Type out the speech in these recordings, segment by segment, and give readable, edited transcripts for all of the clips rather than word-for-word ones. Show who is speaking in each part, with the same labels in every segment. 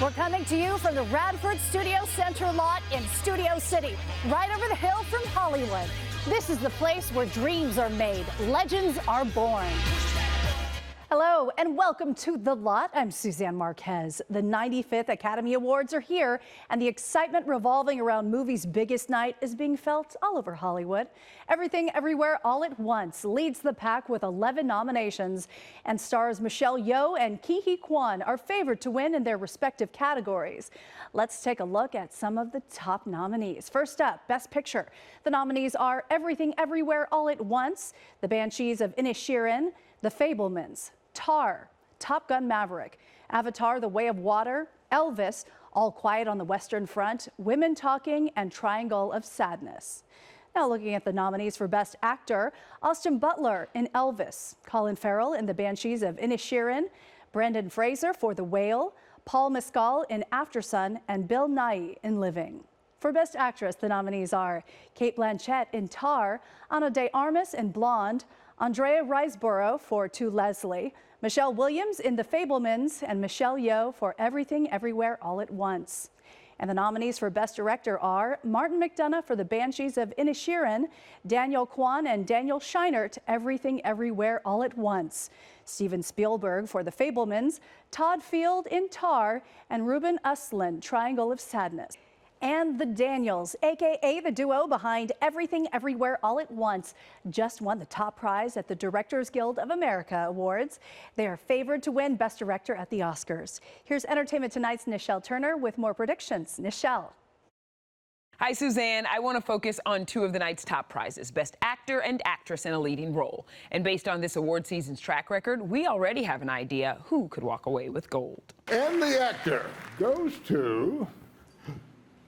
Speaker 1: We're coming to you from the Radford Studio Center lot in Studio City, right over the hill from Hollywood. This is the place where dreams are made, legends are born. Hello and welcome to The Lot. I'm Suzanne Marques. The 95th Academy Awards are here, and the excitement revolving around movies' biggest night is being felt all over Hollywood. Everything, Everywhere, All at Once leads the pack with 11 nominations, and stars Michelle Yeoh and Ke Quan are favored to win in their respective categories. Let's take a look at some of the top nominees. First up, Best Picture. The nominees are Everything, Everywhere, All at Once, The Banshees of Inisherin, The Fabelmans, Tar, Top Gun Maverick, Avatar: The Way of Water, Elvis, All Quiet on the Western Front, Women Talking, and Triangle of Sadness. Now looking at the nominees for Best Actor, Austin Butler in Elvis, Colin Farrell in The Banshees of Inisherin, Brendan Fraser for The Whale, Paul Mescal in Aftersun, and Bill Nighy in Living. For Best Actress, the nominees are Cate Blanchett in Tar, Ana de Armas in Blonde, Andrea Riseborough for To Leslie, Michelle Williams in The Fabelmans, and Michelle Yeoh for Everything, Everywhere, All at Once. And the nominees for Best Director are Martin McDonagh for The Banshees of Inisherin, Daniel Kwan and Daniel Scheinert, Everything, Everywhere, All at Once, Steven Spielberg for The Fabelmans, Todd Field in Tar, and Ruben Östlund, Triangle of Sadness. And the Daniels, aka the duo behind Everything, Everywhere, All at Once, just won the top prize at the Directors Guild of America Awards. They are favored to win Best Director at the Oscars. Here's Entertainment Tonight's Nichelle Turner with more predictions. Nichelle.
Speaker 2: Hi, Suzanne. I want to focus on two of the night's top prizes, Best Actor and Actress in a Leading Role. And based on this award season's track record, we already have an idea who could walk away with gold.
Speaker 3: And the actor goes to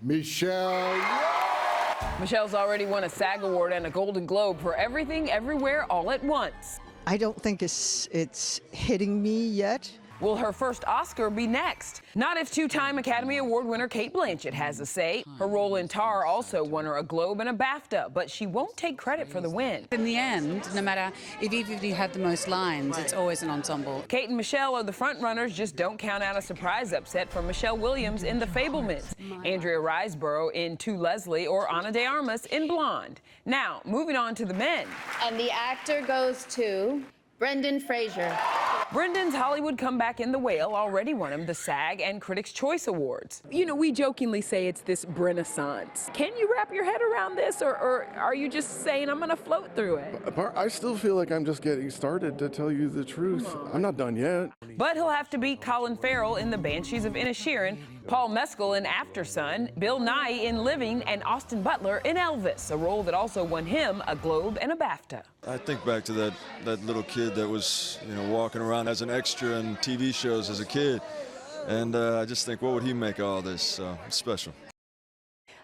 Speaker 3: Michelle Yeoh.
Speaker 2: Michelle's already won a SAG Award and a Golden Globe for Everything, Everywhere, All at Once.
Speaker 4: I don't think it's hitting me yet.
Speaker 2: Will her first Oscar be next? Not if two-time Academy Award winner Cate Blanchett has a say. Her role in Tar also won her a Globe and a BAFTA, but she won't take credit for the win.
Speaker 5: In the end, no matter even if you had the most lines, it's always an ensemble.
Speaker 2: Cate and Michelle are the front runners. Just don't count out a surprise upset for Michelle Williams in The Fabelmans, Andrea Riseborough in To Leslie, or Ana de Armas in Blonde. Now, moving on to the men.
Speaker 6: And the actor goes to Brendan Fraser.
Speaker 2: Brendan's Hollywood comeback in The Whale already won him the SAG and Critics' Choice Awards. You know, we jokingly say it's this Brenaissance. Can you wrap your head around this, or are you just saying I'm going to float through it?
Speaker 3: I still feel like I'm just getting started, to tell you the truth. I'm not done yet.
Speaker 2: But he'll have to beat Colin Farrell in The Banshees of Inisherin, Paul Mescal in Aftersun, Bill Nighy in Living, and Austin Butler in Elvis, a role that also won him a Globe and a BAFTA.
Speaker 7: I think back to that little kid that was, walking around as an extra in TV shows as a kid, and I just think, what would he make of all this? It's special.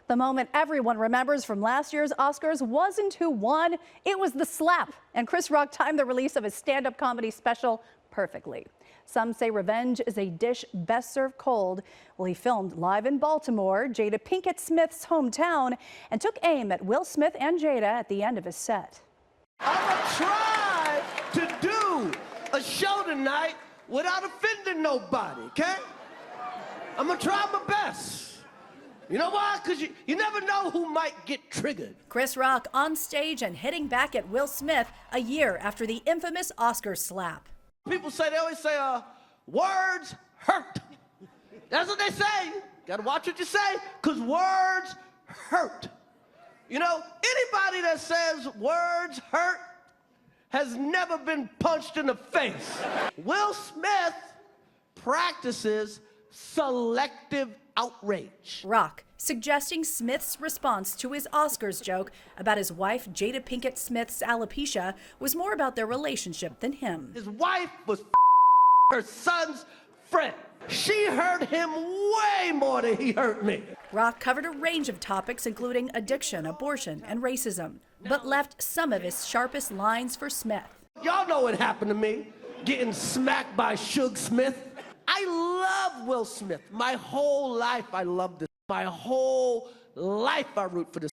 Speaker 1: The moment everyone remembers from last year's Oscars wasn't who won, it was the slap. And Chris Rock timed the release of his stand-up comedy special perfectly. Some say revenge is a dish best served cold. Well, he filmed live in Baltimore, Jada Pinkett Smith's hometown, and took aim at Will Smith and Jada at the end of his set.
Speaker 8: I'm gonna try to do a show tonight without offending nobody, okay? I'm gonna try my best. You know why? Because you never know who might get triggered.
Speaker 1: Chris Rock on stage and hitting back at Will Smith a year after the infamous Oscar slap.
Speaker 8: People say, they always say, words hurt. That's what they say. Gotta watch what you say, because words hurt. You know, anybody that says words hurt has never been punched in the face. Will Smith practices selective outrage.
Speaker 1: Rock suggesting Smith's response to his Oscars joke about his wife Jada Pinkett Smith's alopecia was more about their relationship than him.
Speaker 8: His wife was her son's friend. She hurt him way more than he hurt me.
Speaker 1: Rock covered a range of topics including addiction, abortion, and racism, but left some of his sharpest lines for Smith.
Speaker 8: Y'all know what happened to me, getting smacked by Suge Smith. I love Will Smith. My whole life I love this. My whole life I root for this,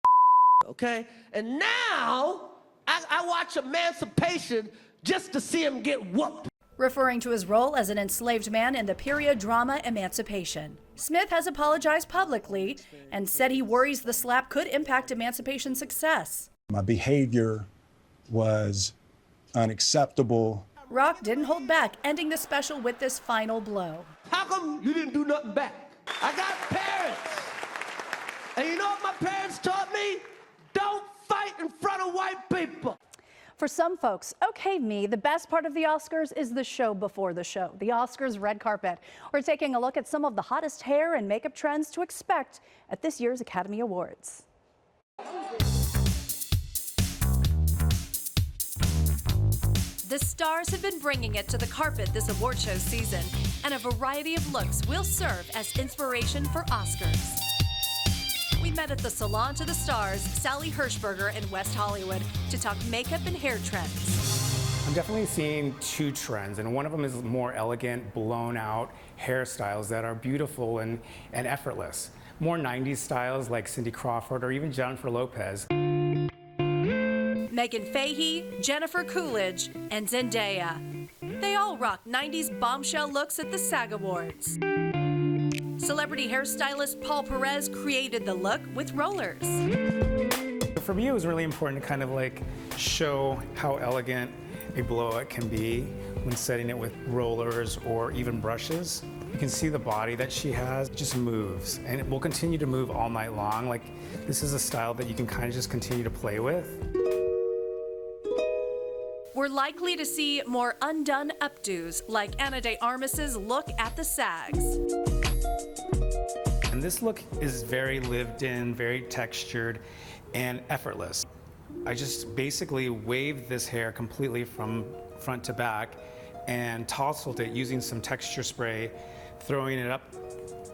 Speaker 8: okay? And now I watch Emancipation just to see him get whooped.
Speaker 1: referring to his role as an enslaved man in the period drama Emancipation. Smith has apologized publicly and said he worries the slap could impact Emancipation success.
Speaker 9: My behavior was unacceptable.
Speaker 1: Rock didn't hold back, ending the special with this final blow.
Speaker 8: How come you didn't do nothing back? I got parents. And you know what my parents taught me? Don't fight in front of white people.
Speaker 1: For some folks, okay me, the best part of the Oscars is the show before the show, the Oscars red carpet. We're taking a look at some of the hottest hair and makeup trends to expect at this year's Academy Awards. The stars have been bringing it to the carpet this award show season, and a variety of looks will serve as inspiration for Oscars. We met at the Salon to the Stars, Sally Hershberger in West Hollywood, to talk makeup and hair trends.
Speaker 10: I'm definitely seeing two trends, and one of them is more elegant, blown out hairstyles that are beautiful and effortless. More 90s styles like Cindy Crawford or even Jennifer Lopez.
Speaker 1: Megan Fahey, Jennifer Coolidge, and Zendaya. They all rock 90s bombshell looks at the SAG Awards. Celebrity hairstylist Paul Perez created the look with rollers.
Speaker 10: For me, it was really important to kind of like show how elegant a blowout can be when setting it with rollers or even brushes. You can see the body that she has just moves, and it will continue to move all night long. Like, this is a style that you can kind of just continue to play with.
Speaker 1: We're likely to see more undone updos like Ana de Armas's look at the SAGs.
Speaker 10: And this look is very lived in, very textured, and effortless. I just basically waved this hair completely from front to back and tousled it using some texture spray, throwing it up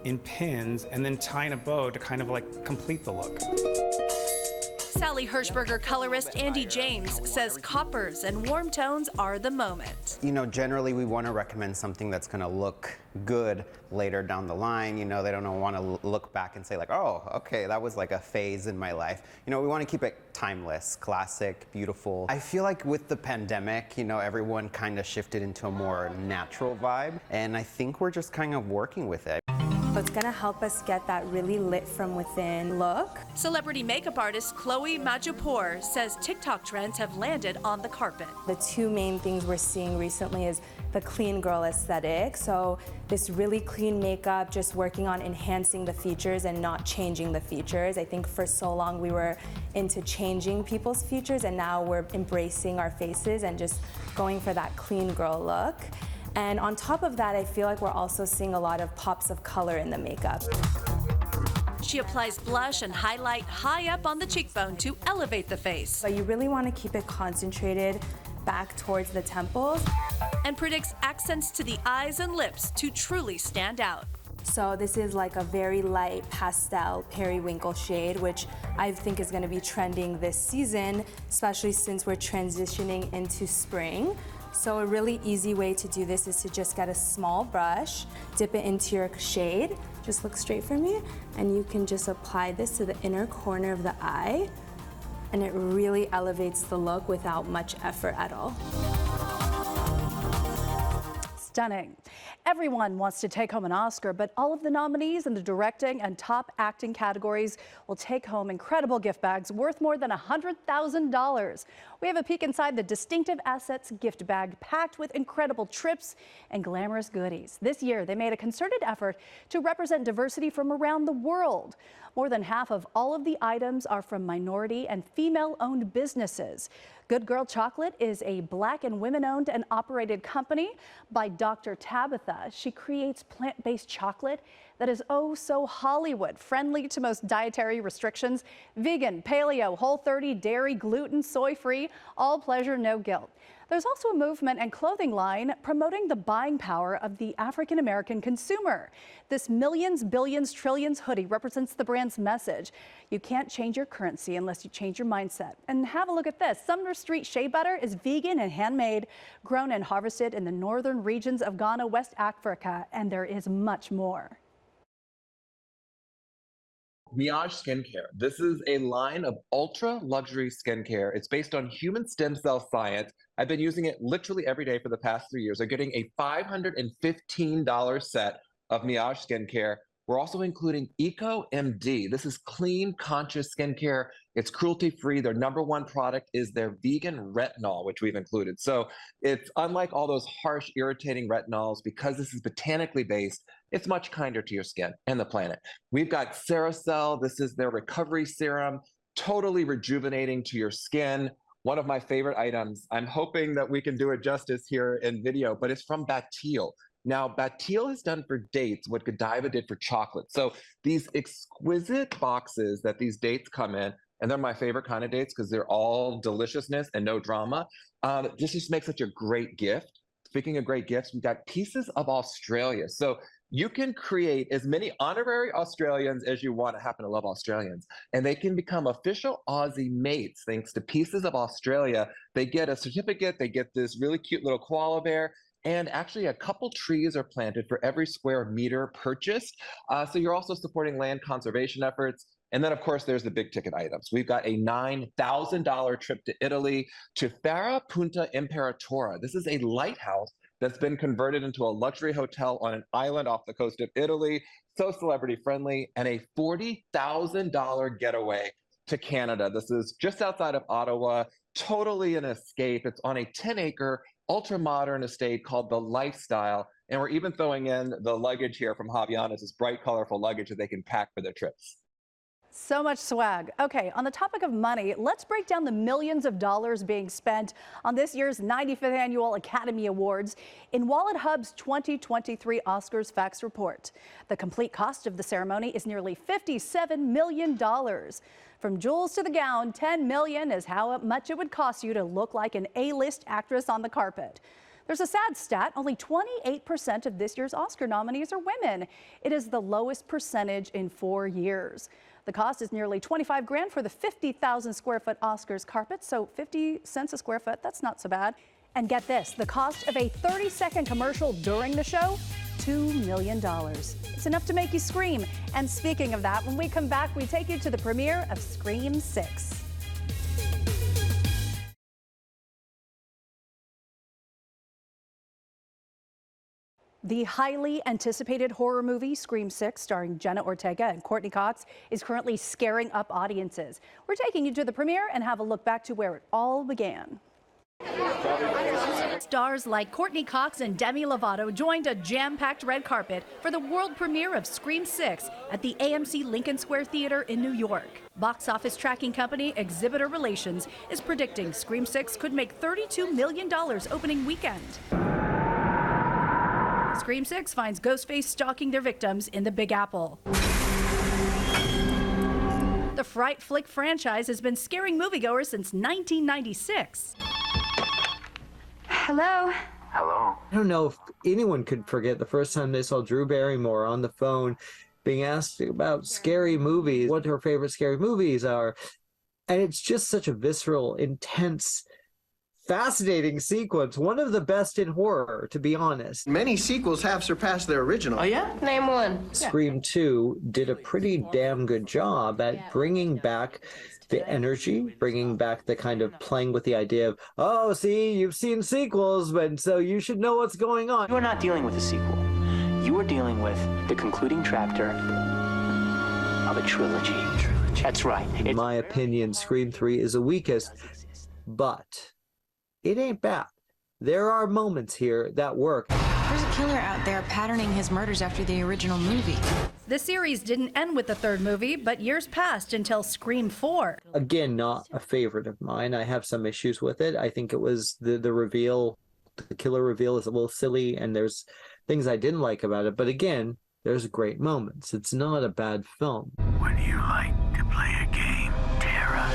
Speaker 10: in pins, and then tying a bow to kind of like complete the look.
Speaker 1: Sally Hershberger colorist Andy James says coppers and warm tones are the moment.
Speaker 11: You know, generally we want to recommend something that's going to look good later down the line. You know, they don't want to look back and say like, oh, okay, that was like a phase in my life. You know, we want to keep it timeless, classic, beautiful. I feel like with the pandemic, you know, everyone kind of shifted into a more natural vibe, and I think we're just kind of working with it.
Speaker 12: It's gonna help us get that really lit from within look.
Speaker 1: Celebrity makeup artist Chloe Majupour says TikTok trends have landed on the carpet.
Speaker 12: The two main things we're seeing recently is the clean girl aesthetic. So this really clean makeup, just working on enhancing the features and not changing the features. I think for so long we were into changing people's features, and now we're embracing our faces and just going for that clean girl look. And on top of that, I feel like we're also seeing a lot of pops of color in the makeup.
Speaker 1: She applies blush and highlight high up on the cheekbone to elevate the face.
Speaker 12: But you really want to keep it concentrated back towards the temples.
Speaker 1: And predicts accents to the eyes and lips to truly stand out.
Speaker 12: So this is like a very light pastel periwinkle shade, which I think is going to be trending this season, especially since we're transitioning into spring. So a really easy way to do this is to just get a small brush, dip it into your shade, just look straight for me, and you can just apply this to the inner corner of the eye, and it really elevates the look without much effort at all.
Speaker 1: Stunning. Everyone wants to take home an Oscar, but all of the nominees in the directing and top acting categories will take home incredible gift bags worth more than $100,000. We have a peek inside the Distinctive Assets gift bag packed with incredible trips and glamorous goodies. This year, they made a concerted effort to represent diversity from around the world. More than half of all of the items are from minority and female-owned businesses. Good Girl Chocolate is a Black and women-owned and operated company by Dr. Tabitha. She creates plant-based chocolate that is oh so Hollywood, friendly to most dietary restrictions, vegan, paleo, Whole30, dairy, gluten, soy-free, all pleasure, no guilt. There's also a movement and clothing line promoting the buying power of the African-American consumer. This Millions, Billions, Trillions hoodie represents the brand's message. You can't change your currency unless you change your mindset. And have a look at this. Sumner Street Shea Butter is vegan and handmade, grown and harvested in the northern regions of Ghana, West Africa, and there is much more.
Speaker 13: Miage Skincare. This is a line of ultra luxury skincare. It's based on human stem cell science. I've been using it literally every day for the past 3 years. They're getting a $515 set of Miage skincare. We're also including Eco MD. This is clean, conscious skincare. It's cruelty-free. Their #1 product is their vegan retinol, which we've included. So it's unlike all those harsh, irritating retinols. Because this is botanically based, it's much kinder to your skin and the planet. We've got Ceracell. This is their recovery serum, totally rejuvenating to your skin. One of my favorite items. I'm hoping that we can do it justice here in video, but it's from Batille. Now, Batille has done for dates what Godiva did for chocolate. So these exquisite boxes that these dates come in, and they're my favorite kind of dates because they're all deliciousness and no drama. This just makes such a great gift. Speaking of great gifts, we've got Pieces of Australia. So you can create as many honorary Australians as you want. I happen to love Australians. And they can become official Aussie mates thanks to Pieces of Australia. They get a certificate. They get this really cute little koala bear. And actually, a couple trees are planted for every square meter purchased. So you're also supporting land conservation efforts. And then, of course, there's the big ticket items. We've got a $9,000 trip to Italy to Fara Punta Imperatora. This is a lighthouse that's been converted into a luxury hotel on an island off the coast of Italy. So celebrity friendly, and a $40,000 getaway to Canada. This is just outside of Ottawa, totally an escape. It's on a 10-acre ultra-modern estate called The Lifestyle. And we're even throwing in the luggage here from Havaianas, this bright, colorful luggage that they can pack for their trips.
Speaker 1: So much swag. Okay, on the topic of money, let's break down the millions of dollars being spent on this year's 95th Annual Academy Awards in Wallet Hub's 2023 Oscars Facts Report. The complete cost of the ceremony is nearly $57 million. From jewels to the gown, $10 million is how much it would cost you to look like an A-list actress on the carpet. There's a sad stat, only 28% of this year's Oscar nominees are women. It is the lowest percentage in 4 years. The cost is nearly $25 grand for the 50,000 square foot Oscars carpet, so 50 cents a square foot, that's not so bad. And get this, the cost of a 30-second commercial during the show, $2 million. It's enough to make you scream. And speaking of that, when we come back, we take you to the premiere of Scream 6. The highly anticipated horror movie Scream 6, starring Jenna Ortega and Courtney Cox, is currently scaring up audiences. We're taking you to the premiere and have a look back to where it all began. Stars like Courtney Cox and Demi Lovato joined a jam-packed red carpet for the world premiere of Scream 6 at the AMC Lincoln Square Theater in New York. Box office tracking company Exhibitor Relations is predicting Scream 6 could make $32 million opening weekend. Scream 6 finds Ghostface stalking their victims in the Big Apple. The Fright Flick franchise has been scaring moviegoers since 1996.
Speaker 14: Hello? Hello? I don't know if anyone could forget the first time they saw Drew Barrymore on the phone being asked about scary movies, what her favorite scary movies are. And it's just such a visceral, intense, fascinating sequence. One of the best in horror, to be honest.
Speaker 15: Many sequels have surpassed their original.
Speaker 14: Oh, yeah?
Speaker 6: Name one.
Speaker 14: Scream 2 did a pretty damn good job at bringing back the energy, bringing back the kind of playing with the idea of, oh, see, you've seen sequels, but so you should know what's going on.
Speaker 16: You are not dealing with a sequel. You are dealing with the concluding chapter of a trilogy. That's right.
Speaker 14: In my opinion, Scream 3 is the weakest, but it ain't bad. There are moments here that work.
Speaker 17: There's a killer out there patterning his murders after the original movie.
Speaker 1: The series didn't end with the third movie, but years passed until Scream 4.
Speaker 14: Again, not a favorite of mine. I have some issues with it. I think it was the reveal, the killer reveal is a little silly, and there's things I didn't like about it. But again, there's great moments. It's not a bad film.
Speaker 16: Would you like to play a game, Tara?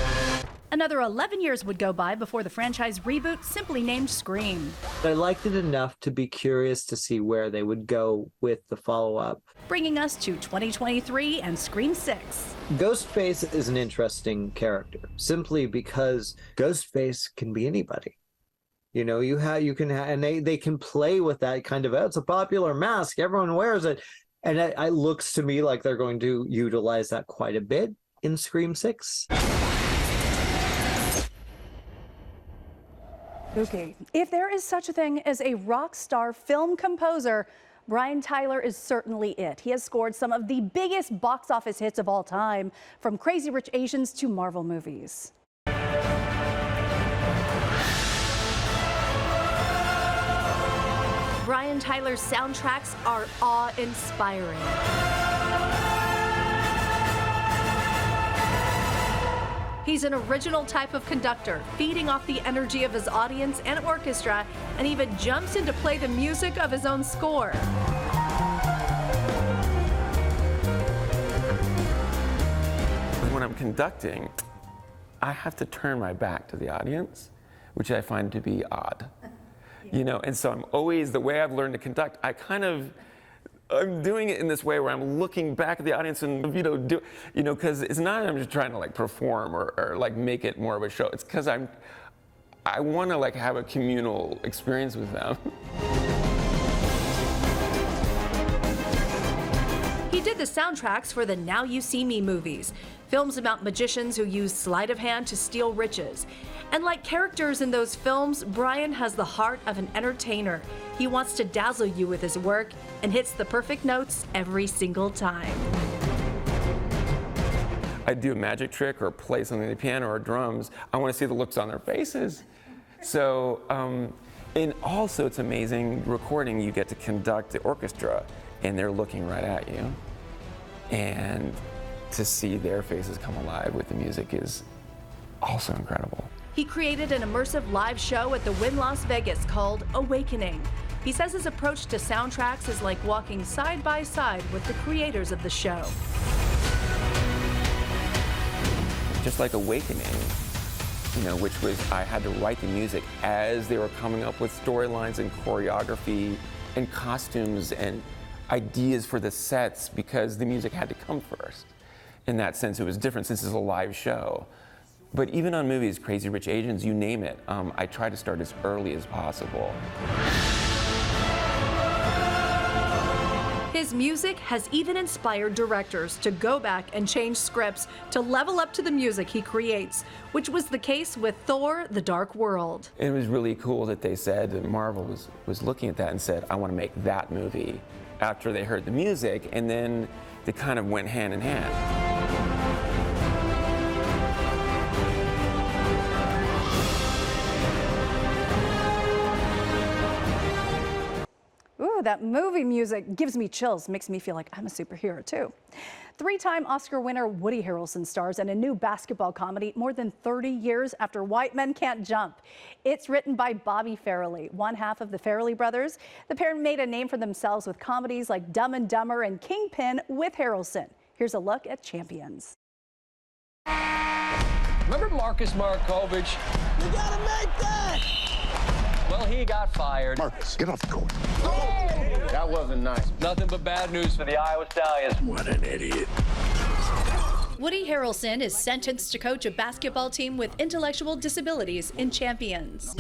Speaker 1: Another 11 years would go by before the franchise reboot, simply named Scream.
Speaker 14: I liked it enough to be curious to see where they would go with the follow-up.
Speaker 1: Bringing us to 2023 and Scream 6.
Speaker 14: Ghostface is an interesting character, simply because Ghostface can be anybody. You know, and they can play with that kind of, it's a popular mask, everyone wears it. And it looks to me like they're going to utilize that quite a bit in Scream 6.
Speaker 1: Spooky. If there is such a thing as a rock star film composer, Brian Tyler is certainly it. He has scored some of the biggest box office hits of all time, from Crazy Rich Asians to Marvel movies. Brian Tyler's soundtracks are awe-inspiring. He's an original type of conductor, feeding off the energy of his audience and orchestra, and even jumps in to play the music of his own score.
Speaker 18: When I'm conducting, I have to turn my back to the audience, which I find to be odd. You know, and so I'm always, the way I've learned to conduct, I'm doing it in this way where I'm looking back at the audience and, because it's not I'm just trying to like perform or like make it more of a show. It's because I want to like have a communal experience with them.
Speaker 1: He did the soundtracks for the Now You See Me movies, films about magicians who use sleight of hand to steal riches. And like characters in those films, Brian has the heart of an entertainer. He wants to dazzle you with his work and hits the perfect notes every single time.
Speaker 18: I do a magic trick or play something on the piano or drums, I want to see the looks on their faces. So, and also it's amazing recording, you get to conduct the orchestra and they're looking right at you. And to see their faces come alive with the music is also incredible.
Speaker 1: He created an immersive live show at the Wynn Las Vegas called Awakening. He says his approach to soundtracks is like walking side by side with the creators of the show.
Speaker 18: Just like Awakening, which was I had to write the music as they were coming up with storylines and choreography and costumes and ideas for the sets, because the music had to come first. In that sense, it was different since it's a live show. But even on movies, Crazy Rich Asians, you name it, I try to start as early as possible.
Speaker 1: His music has even inspired directors to go back and change scripts to level up to the music he creates, which was the case with Thor: The Dark World.
Speaker 18: It was really cool that they said that Marvel was looking at that and said, I want to make that movie, after they heard the music, and then they kind of went hand in hand.
Speaker 1: Ooh, that movie music gives me chills, makes me feel like I'm a superhero too. Three-time Oscar winner Woody Harrelson stars in a new basketball comedy more than 30 years after White Men Can't Jump. It's written by Bobby Farrelly, one half of the Farrelly brothers. The pair made a name for themselves with comedies like Dumb and Dumber and Kingpin with Harrelson. Here's a look at Champions.
Speaker 19: Remember Marcus Markovich?
Speaker 20: You gotta make that!
Speaker 19: Well, he got fired.
Speaker 20: Marcus, get off the court. Oh! That wasn't nice.
Speaker 19: Nothing but bad news for the Iowa Stallions.
Speaker 20: What an idiot.
Speaker 1: Woody Harrelson is sentenced to coach a basketball team with intellectual disabilities in Champions.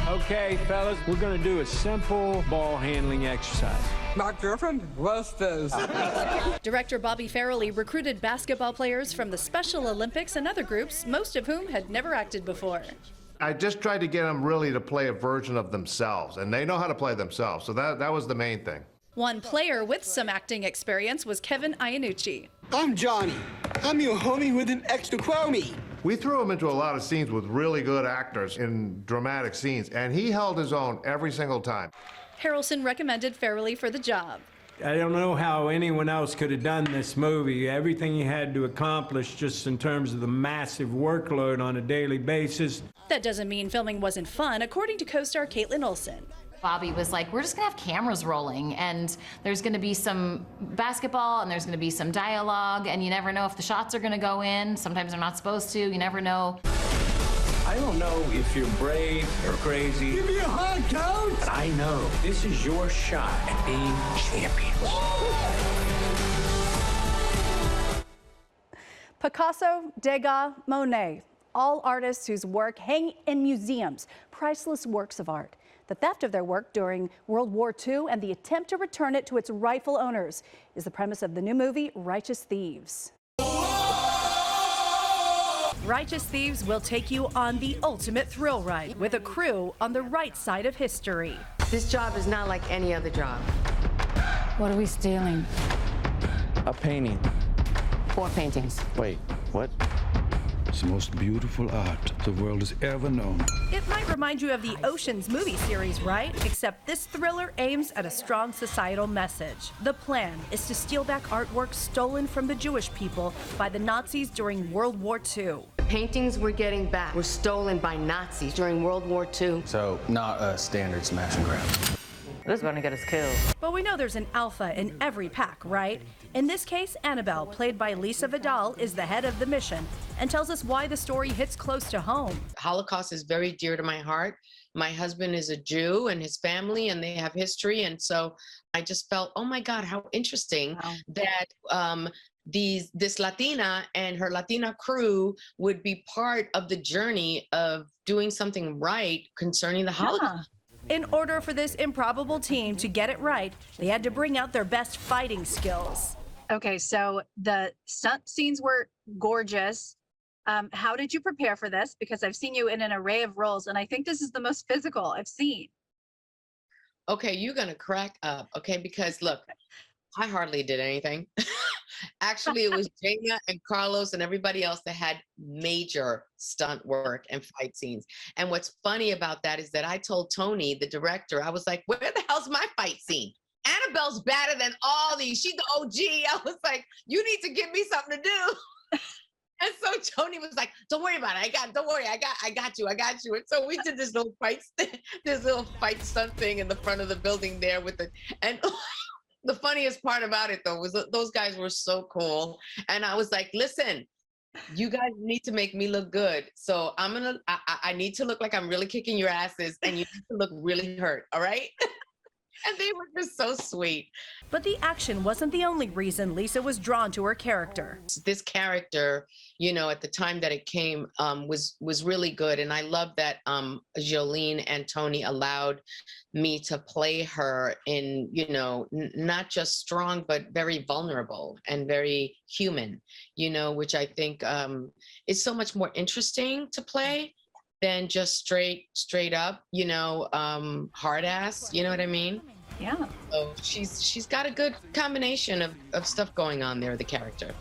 Speaker 21: Okay, fellas, we're gonna do a simple ball handling exercise.
Speaker 22: My girlfriend was this.
Speaker 1: Director Bobby Farrelly recruited basketball players from the Special Olympics and other groups, most of whom had never acted before.
Speaker 23: I just tried to get them really to play a version of themselves, and they know how to play themselves, so that was the main thing.
Speaker 1: One player with some acting experience was Kevin Iannucci.
Speaker 22: I'm Johnny. I'm your homie with an extra chromie.
Speaker 23: We threw him into a lot of scenes with really good actors in dramatic scenes, and he held his own every single time.
Speaker 1: Harrelson recommended Farrelly for the job.
Speaker 21: I don't know how anyone else could have done this movie. Everything you had to accomplish just in terms of the massive workload on a daily basis.
Speaker 1: That doesn't mean filming wasn't fun, according to co-star Caitlin Olsen.
Speaker 24: Bobby was like, we're just gonna have cameras rolling, and there's gonna be some basketball, and there's gonna be some dialogue, and you never know if the shots are gonna go in. Sometimes they're not supposed to. You never know.
Speaker 21: I don't know if you're brave or crazy.
Speaker 22: Give me a hug, coach!
Speaker 21: But I know this is your shot at being champions.
Speaker 1: Picasso, Degas, Monet, all artists whose work hang in museums, priceless works of art. The theft of their work during World War II and the attempt to return it to its rightful owners is the premise of the new movie, Righteous Thieves.
Speaker 2: Righteous Thieves will take you on the ultimate thrill ride with a crew on the right side of history.
Speaker 3: This job is not like any other job.
Speaker 24: What are we stealing?
Speaker 4: A painting.
Speaker 3: 4 paintings.
Speaker 4: Wait, what?
Speaker 5: It's the most beautiful art the world has ever known.
Speaker 2: It might remind you of the Ocean's movie series, right? Except this thriller aims at a strong societal message. The plan is to steal back artwork stolen from the Jewish people by the Nazis during World War II.
Speaker 3: The paintings we're getting back were stolen by Nazis during World War II.
Speaker 4: So, not a standard smash and grab.
Speaker 3: This is gonna get us killed.
Speaker 2: But we know there's an alpha in every pack, right? In this case, Annabelle, played by Lisa Vidal, is the head of the mission and tells us why the story hits close to home.
Speaker 3: Holocaust is very dear to my heart. My husband is a Jew and his family, and they have history. And so I just felt, oh my God, how interesting that this Latina and her Latina crew would be part of the journey of doing something right concerning the Holocaust.
Speaker 2: In order for this improbable team to get it right, they had to bring out their best fighting skills.
Speaker 1: Okay, so the stunt scenes were gorgeous. How did you prepare for this? Because I've seen you in an array of roles, and I think this is the most physical I've seen.
Speaker 3: Okay, you're gonna crack up, okay? Because look, I hardly did anything. Actually, it was Jaina and Carlos and everybody else that had major stunt work and fight scenes. And what's funny about that is that I told Tony, the director, I was like, where the hell's my fight scene? Annabelle's better than all these. She's the OG. I was like, you need to give me something to do. And so Tony was like, don't worry about it. Don't worry. I got you. And so we did this little fight stunt thing in the front of the building there and the funniest part about it, though, was those guys were so cool. And I was like, listen, you guys need to make me look good. So I need to look like I'm really kicking your asses, and you need to look really hurt, all right? And they were just so sweet.
Speaker 2: But the action wasn't the only reason Lisa was drawn to her character.
Speaker 3: This character, you know, at the time that it came, was really good. And I love that Jolene and Tony allowed me to play her in, you know, not just strong, but very vulnerable and very human, you know, which I think is so much more interesting to play than just straight up, you know, hard ass, you know what I mean?
Speaker 1: Yeah.
Speaker 3: So she's got a good combination of stuff going on there, the character.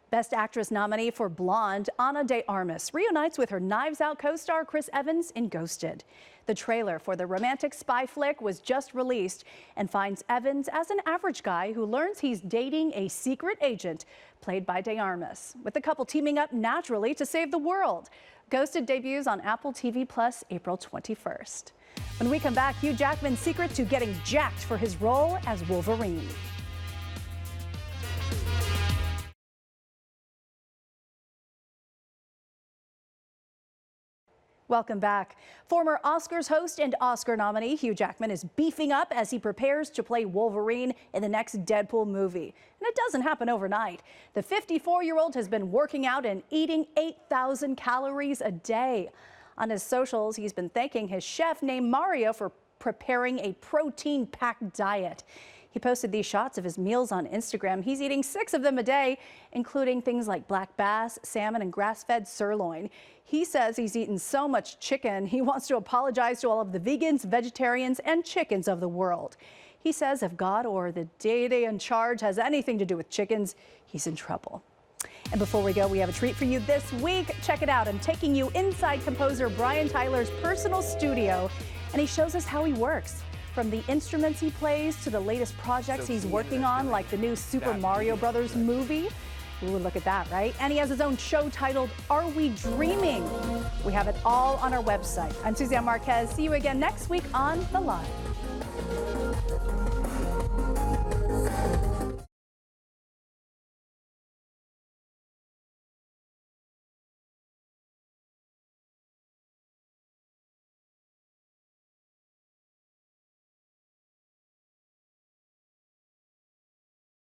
Speaker 1: Best Actress nominee for Blonde, Ana de Armas reunites with her Knives Out co-star Chris Evans in Ghosted. The trailer for the romantic spy flick was just released and finds Evans as an average guy who learns he's dating a secret agent played by de Armas, with the couple teaming up naturally to save the world. Ghosted debuts on Apple TV Plus April 21st. When we come back, Hugh Jackman's secret to getting jacked for his role as Wolverine. Welcome back. Former Oscars host and Oscar nominee Hugh Jackman is beefing up as he prepares to play Wolverine in the next Deadpool movie. And it doesn't happen overnight. The 54-year-old has been working out and eating 8,000 calories a day. On his socials, he's been thanking his chef named Mario for preparing a protein-packed diet. He posted these shots of his meals on Instagram. He's eating 6 of them a day, including things like black bass, salmon, and grass-fed sirloin. He says he's eaten so much chicken, he wants to apologize to all of the vegans, vegetarians, and chickens of the world. He says if God or the deity in charge has anything to do with chickens, he's in trouble. And before we go, we have a treat for you this week. Check it out. I'm taking you inside composer Brian Tyler's personal studio, and he shows us how he works. From the instruments he plays to the latest projects he's working on, like the new Super Mario Brothers movie. Ooh, look at that, right? And he has his own show titled, Are We Dreaming? We have it all on our website. I'm Suzanne Marques. See you again next week on The Live.